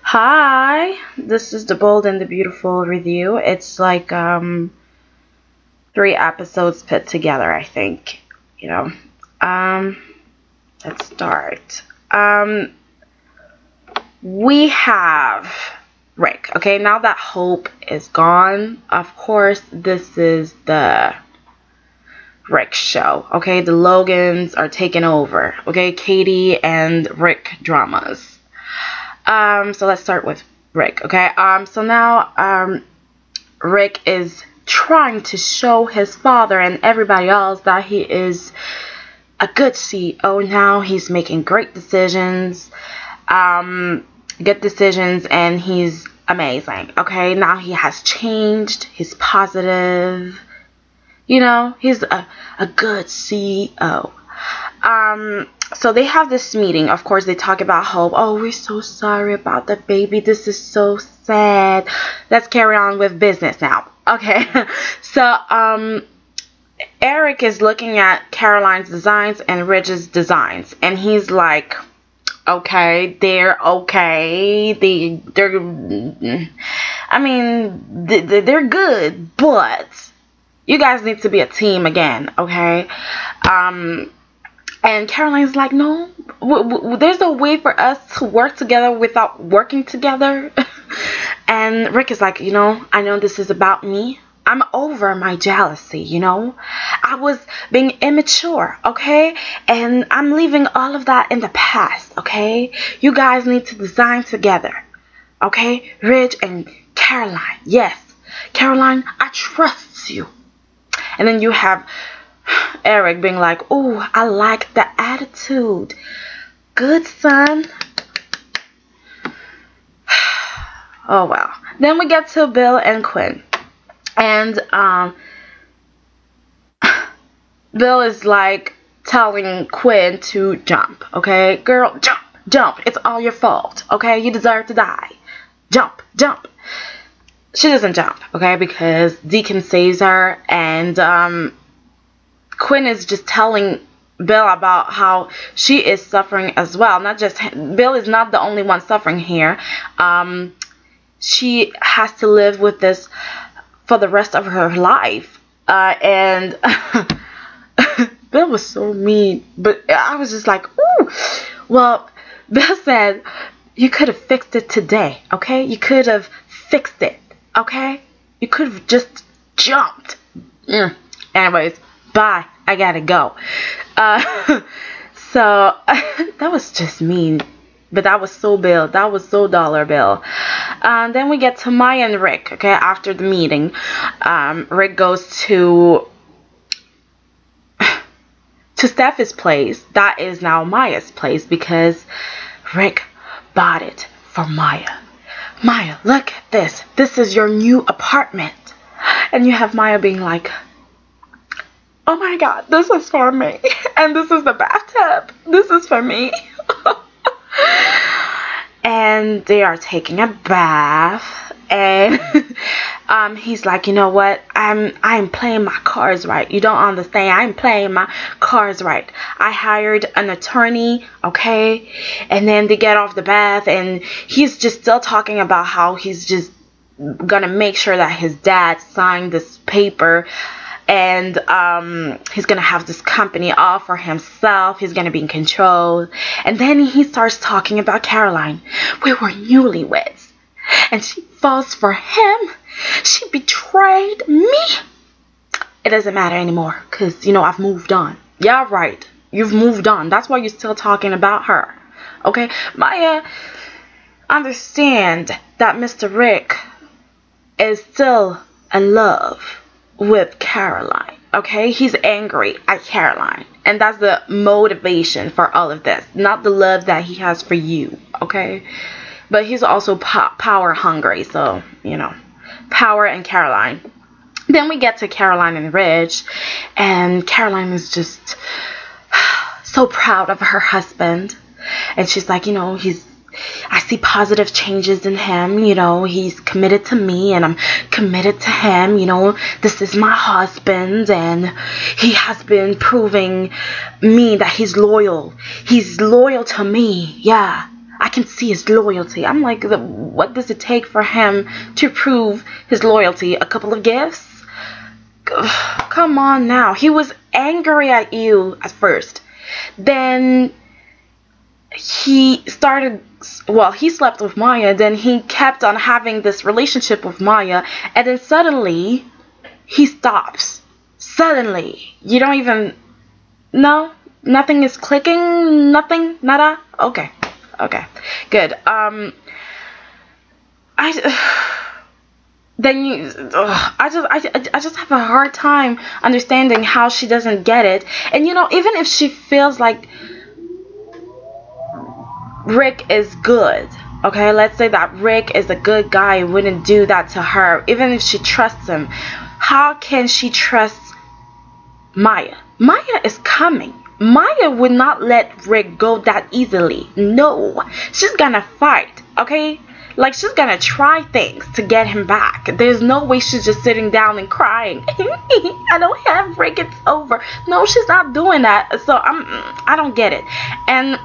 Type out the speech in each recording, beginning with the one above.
Hi, this is the Bold and the Beautiful review. It's like 3 episodes put together, I think. You know. Um let's start. We have Rick. Okay, now that Hope is gone, of course this is the Rick show. Okay, the Logans are taking over. Okay, Katie and Rick dramas. So let's start with Rick, okay? So now, Rick is trying to show his father and everybody else that he is a good CEO now. He's making great decisions, good decisions, and he's amazing, okay? Now he has changed. He's positive. He's a good CEO. So they have this meeting. Of course, they talk about Hope. Oh, we're so sorry about the baby. This is so sad. Let's carry on with business now. Okay. So, Eric is looking at Caroline's designs and Ridge's designs, and he's like, okay, they're okay. They're good, but you guys need to be a team again, okay? And Caroline's like, no, there's a way for us to work together without working together. And Rick is like, I know this is about me. I'm over my jealousy, I was being immature, okay? And I'm leaving all of that in the past, okay? You guys need to design together, okay? Ridge and Caroline, yes. Caroline, I trust you. And then you have Eric being like, oh, I like the attitude. Good, son. Oh, well. Then we get to Bill and Quinn. And Bill is like telling Quinn to jump. Okay? Girl, jump, jump. It's all your fault. Okay? You deserve to die. Jump, jump. She doesn't jump. Okay? Because Deacon saves her. And Quinn is just telling Bill about how she is suffering as well. Bill is not the only one suffering here. She has to live with this for the rest of her life. And Bill was so mean. But I was just like, ooh. Well, Bill said, you could have fixed it today, okay? You could have fixed it, okay? You could have just jumped. Anyways. Bye. I gotta go. So that was just mean, but that was so Bill. That was so Dollar Bill. Then we get to Maya and Rick. Okay, after the meeting, Rick goes to Stepha's place. That is now Maya's place because Rick bought it for Maya. Maya, look at this. This is your new apartment, and you have Maya being like, oh my god, this is for me. And this is the bathtub. This is for me. And they are taking a bath. And he's like, you know what? I'm playing my cards right. You don't understand. I'm playing my cards right. I hired an attorney, okay? And then they get off the bath and he's just still talking about how he's just gonna make sure that his dad signed this paper. And he's going to have this company all for himself. He's going to be in control. And then he starts talking about Caroline. We were newlyweds. And she falls for him. She betrayed me. It doesn't matter anymore. Because, I've moved on. Yeah, right. You've moved on. That's why you're still talking about her. Okay? Maya, understand that Mr. Rick is still in love with Caroline, okay? He's angry at Caroline, and that's the motivation for all of this, not the love that he has for you, okay? But he's also power hungry, so, power and Caroline. Then we get to Caroline and Ridge, and Caroline is just so proud of her husband, and she's like, I see positive changes in him. He's committed to me and I'm committed to him. This is my husband and he has been proving me that he's loyal. He's loyal to me. Yeah. I can see his loyalty. I'm like, what does it take for him to prove his loyalty? A couple of gifts? Come on now. He was angry at you at first. Then he started, well, he slept with Maya. Then he kept on having this relationship with Maya. And then suddenly, he stops. Suddenly. You don't even, no? Nothing is clicking? Nothing? Nada? Okay. Okay. Good. I just have a hard time understanding how she doesn't get it. And even if she feels like Rick is good, okay, let's say that Rick is a good guy, wouldn't do that to her, even if she trusts him, how can she trust Maya? Maya is coming. Maya would not let Rick go that easily. No, she's gonna fight, okay? Like, she's gonna try things to get him back. There's no way she's just sitting down and crying. I don't have Rick, it's over. No, she's not doing that. So I don't get it. And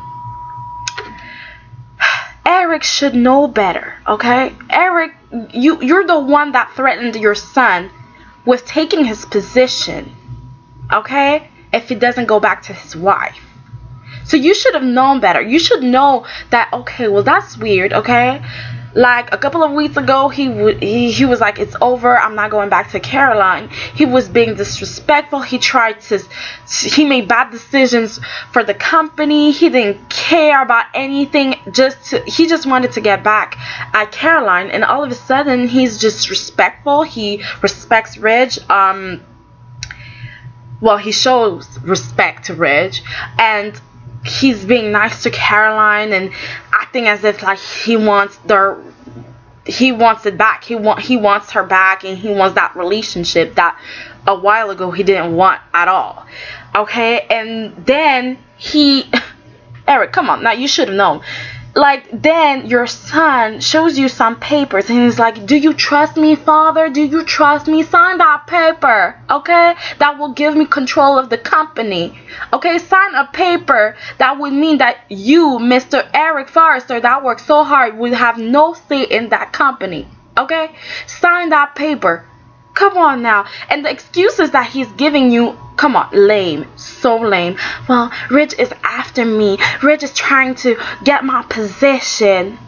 Eric should know better, okay? Eric, you're the one that threatened your son with taking his position, okay? If he doesn't go back to his wife. So you should have known better. You should know that, okay, well, that's weird, okay? Like, a couple of weeks ago, he was like, it's over, I'm not going back to Caroline. He was being disrespectful. He made bad decisions for the company. He didn't care about anything. He just wanted to get back at Caroline. And all of a sudden, he's just respectful. He respects Ridge. Well, he shows respect to Ridge. And he's being nice to Caroline and acting as if like he wants it back. He wants her back, and he wants that relationship that a while ago he didn't want at all. Okay, and then Eric, come on, now you should have known. Like, then your son shows you some papers and he's like, do you trust me, father? Do you trust me? Sign that paper, okay? That will give me control of the company. Okay, sign a paper that would mean that you, Mr. Eric Forrester, that worked so hard, would have no say in that company. Okay? Sign that paper. Come on now. And the excuses that he's giving you, come on, lame. So lame. Well, Rich is after me. Rich is trying to get my position.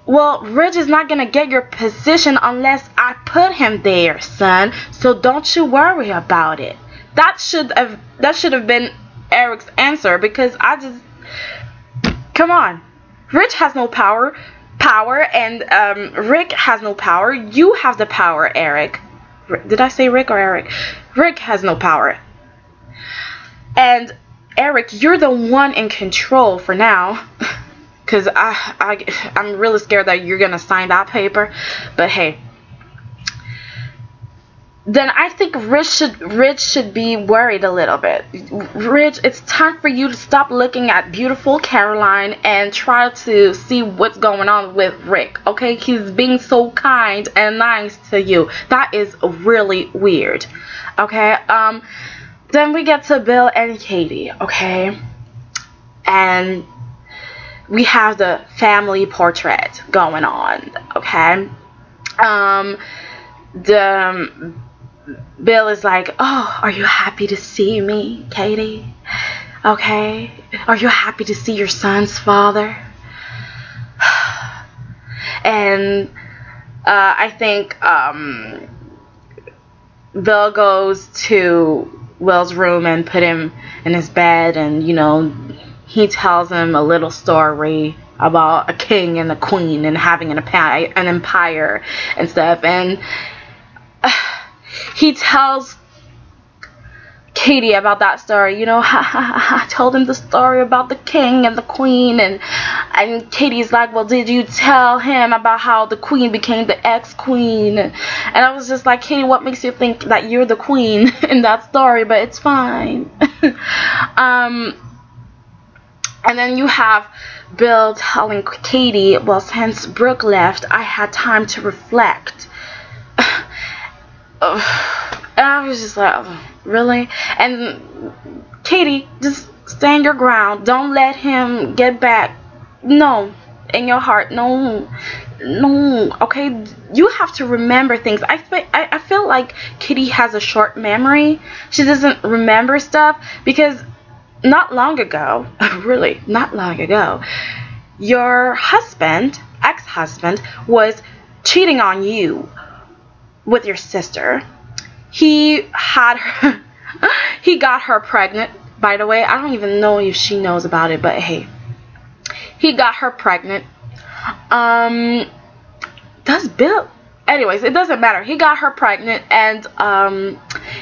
Well, Rich is not going to get your position unless I put him there, son. So don't you worry about it. That should have been Eric's answer, because come on. Rich has no power, and Rick has no power. You have the power, Eric. Did I say Rick or Eric? Rick has no power. And Eric, you're the one in control for now. Because I'm really scared that you're going to sign that paper. But hey. Then I think Rich should be worried a little bit. Rich, it's time for you to stop looking at beautiful Caroline and try to see what's going on with Rick. Okay, he's being so kind and nice to you. That is really weird. Okay, then we get to Bill and Katie. Okay, and we have the family portrait going on. Okay, Bill is like, oh, are you happy to see me, Katie? Okay. Are you happy to see your son's father? And I think Bill goes to Will's room and put him in his bed, and, he tells him a little story about a king and a queen and having an empire and stuff. And he tells Katie about that story. I told him the story about the king and the queen, and Katie's like, well, did you tell him about how the queen became the ex-queen? And I was just like, Katie, what makes you think that you're the queen in that story? But it's fine. And then you have Bill telling Katie, well, since Brooke left, I had time to reflect. And I was just like, oh, really? And Katie, just stand your ground. Don't let him get back. No, in your heart, no, no, okay? You have to remember things. I feel like Kitty has a short memory. She doesn't remember stuff because not long ago, really, not long ago, your husband, ex-husband, was cheating on you with your sister. He had her, he got her pregnant, by the way. I don't even know if she knows about it, but hey, he got her pregnant. Does Bill? Anyways, it doesn't matter. He got her pregnant, and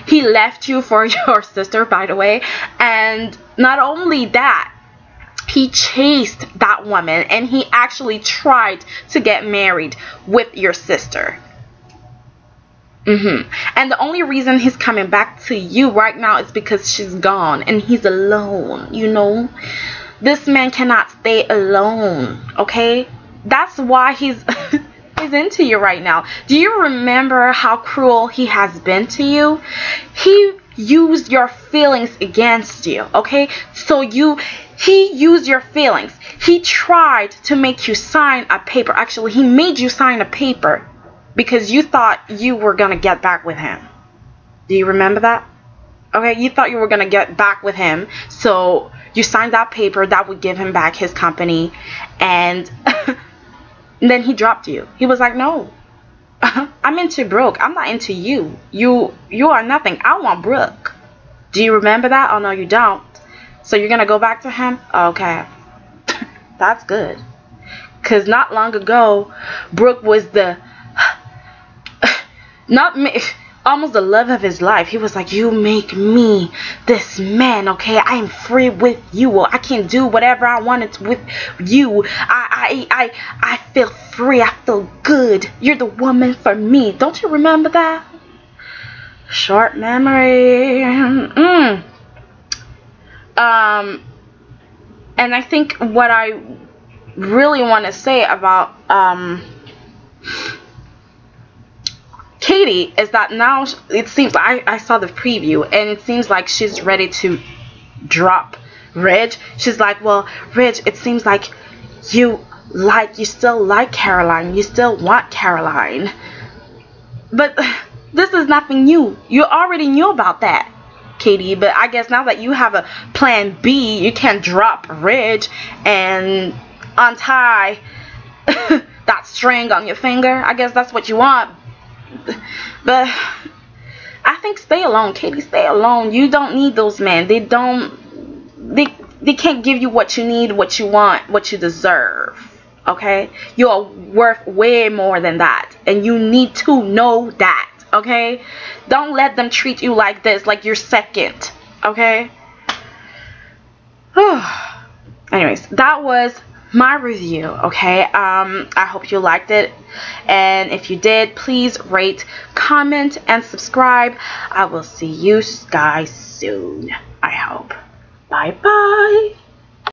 he left you for your sister, by the way. And not only that, he chased that woman, and he actually tried to get married with your sister. And the only reason he's coming back to you right now is because she's gone and he's alone, you know. This man cannot stay alone, okay? That's why he's he's into you right now. Do you remember how cruel he has been to you? He used your feelings against you, okay? So he used your feelings. He tried to make you sign a paper. Actually, he made you sign a paper because you thought you were going to get back with him. Do you remember that? Okay, you thought you were going to get back with him. So you signed that paper that would give him back his company. And then he dropped you. He was like, no, I'm into Brooke. I'm not into you. You are nothing. I want Brooke. Do you remember that? Oh, no, you don't. So you're going to go back to him? Okay. That's good. Because not long ago, Brooke was the... almost the love of his life. He was like, you make me this man, okay? I am free with you. I can do whatever I wanted with you. I feel free. I feel good. You're the woman for me. Don't you remember that? Short memory. And I think what I really want to say about Katie is that now it seems like I saw the preview and it seems like she's ready to drop Reg. She's like, well, Reg, it seems like you still like Caroline. You still want Caroline. But this is nothing new. You already knew about that, Katie. But I guess now that you have a plan B, you can drop Reg and untie that string on your finger. I guess that's what you want. But I think stay alone, Katie. Stay alone. You don't need those men. They can't give you what you need, what you want, what you deserve. Okay? You're worth way more than that. And you need to know that. Okay? Don't let them treat you like this, like you're second. Okay? Anyways, that was my review, okay? I hope you liked it, and if you did, please rate, comment, and subscribe. I will see you guys soon, I hope. Bye bye.